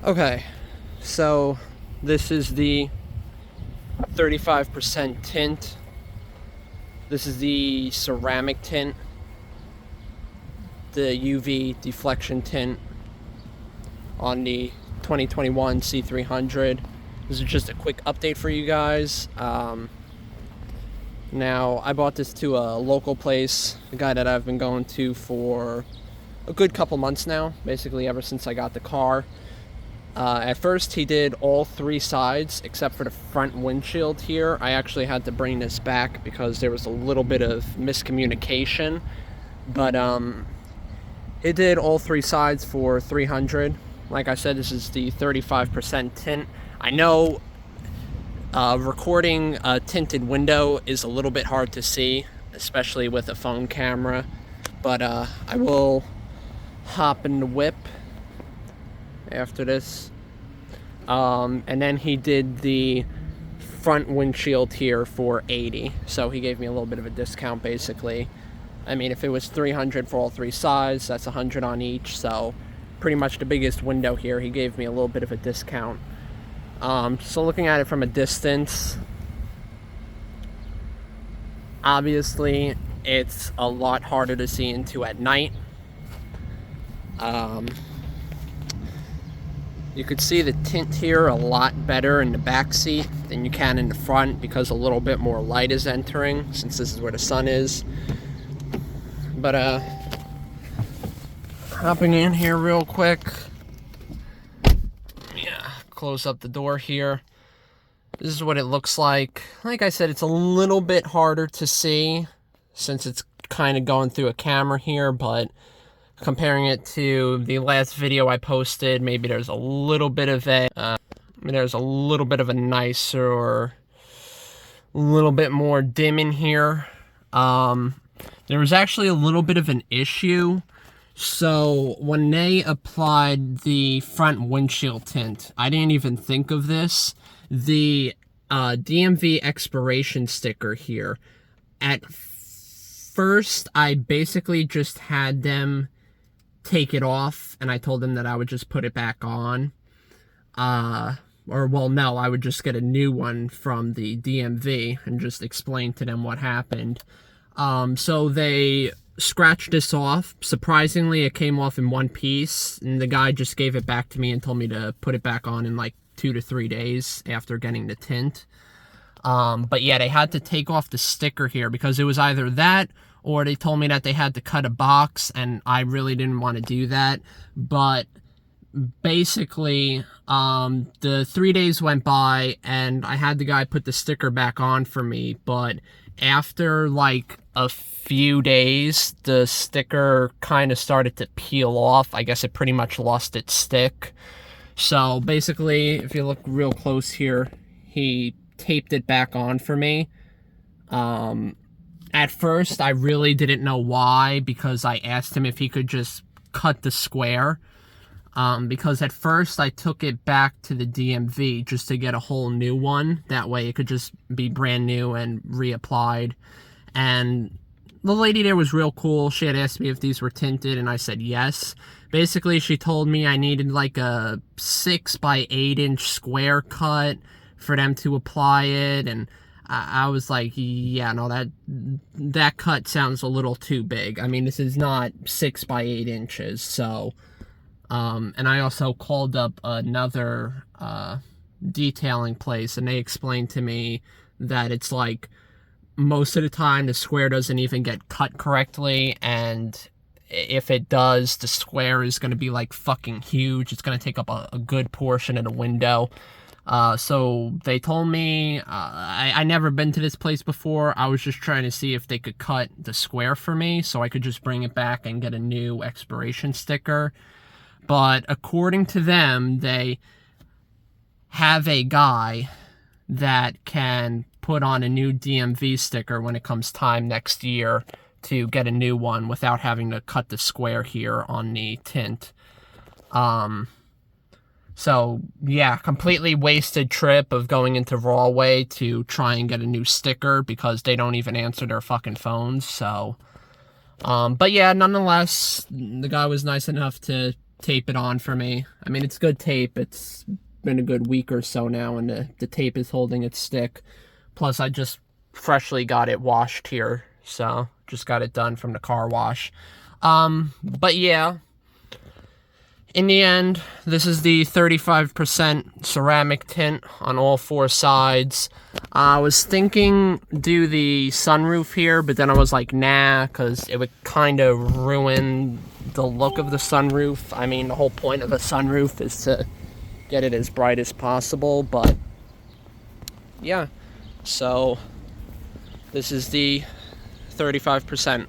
Okay, so this is the 35% tint. This is the ceramic tint, the UV deflection tint on the 2021 C300. This is just a quick update for you guys. Now, I bought this to a local place, a guy that I've been going to for a good couple months now, basically ever since I got the car. At first, he did all three sides except for the front windshield here. I actually had to bring this back because there was a little bit of miscommunication. But he did all three sides for $300. Like I said, this is the 35% tint. I know recording a tinted window is a little bit hard to see, especially with a phone camera. But I will hop in the whip after this. And then he did the front windshield here for $80, so he gave me a little bit of a discount basically. I mean, if it was $300 for all three sides, that's $100 on each, so pretty much the biggest window here, he gave me a little bit of a discount. So looking at it from a distance, obviously it's a lot harder to see into at night. You could see the tint here a lot better in the back seat than you can in the front because a little bit more light is entering since this is where the sun is. But hopping in here real quick. Yeah, close up the door here. This is what it looks like. Like I said, it's a little bit harder to see since it's kind of going through a camera here, but comparing it to the last video I posted, maybe there's a little bit of a nicer or a little bit more dim in here. There was actually a little bit of an issue. So when they applied the front windshield tint, I didn't even think of this. The DMV expiration sticker here. At first, I basically just had them take it off, and I told them that I would just put it back on. I would just get a new one from the DMV and just explain to them what happened. So they scratched this off. Surprisingly, it came off in one piece, and the guy just gave it back to me and told me to put it back on in like 2 to 3 days after getting the tint. But yeah, they had to take off the sticker here because it was either that or they told me that they had to cut a box, and I really didn't want to do that. But basically, the 3 days went by, and I had the guy put the sticker back on for me, but after like a few days, the sticker kind of started to peel off. I guess it pretty much lost its stick. So basically, if you look real close here, he taped it back on for me. At first, I really didn't know why, because I asked him if he could just cut the square. Because at first, I took it back to the DMV just to get a whole new one. That way, it could just be brand new and reapplied. And the lady there was real cool. She had asked me if these were tinted, and I said yes. Basically, she told me I needed like a 6 by 8 inch square cut for them to apply it, and I was like, yeah, no, that cut sounds a little too big. I mean, this is not 6 by 8 inches, so, and I also called up another, detailing place, and they explained to me that it's like, most of the time, the square doesn't even get cut correctly, and if it does, the square is going to be like fucking huge. It's going to take up a good portion of the window. So they told me, I never been to this place before. I was just trying to see if they could cut the square for me so I could just bring it back and get a new expiration sticker. But according to them, they have a guy that can put on a new DMV sticker when it comes time next year to get a new one without having to cut the square here on the tint. So, yeah, completely wasted trip of going into Rawway to try and get a new sticker because they don't even answer their fucking phones, so. But yeah, nonetheless, the guy was nice enough to tape it on for me. I mean, it's good tape. It's been a good week or so now, and the tape is holding its stick. Plus, I just freshly got it washed here, so just got it done from the car wash. But yeah, in the end, this is the 35% ceramic tint on all four sides. I was thinking do the sunroof here, but then I was like, nah, because it would kind of ruin the look of the sunroof. I mean, the whole point of a sunroof is to get it as bright as possible, but yeah. So this is the 35%.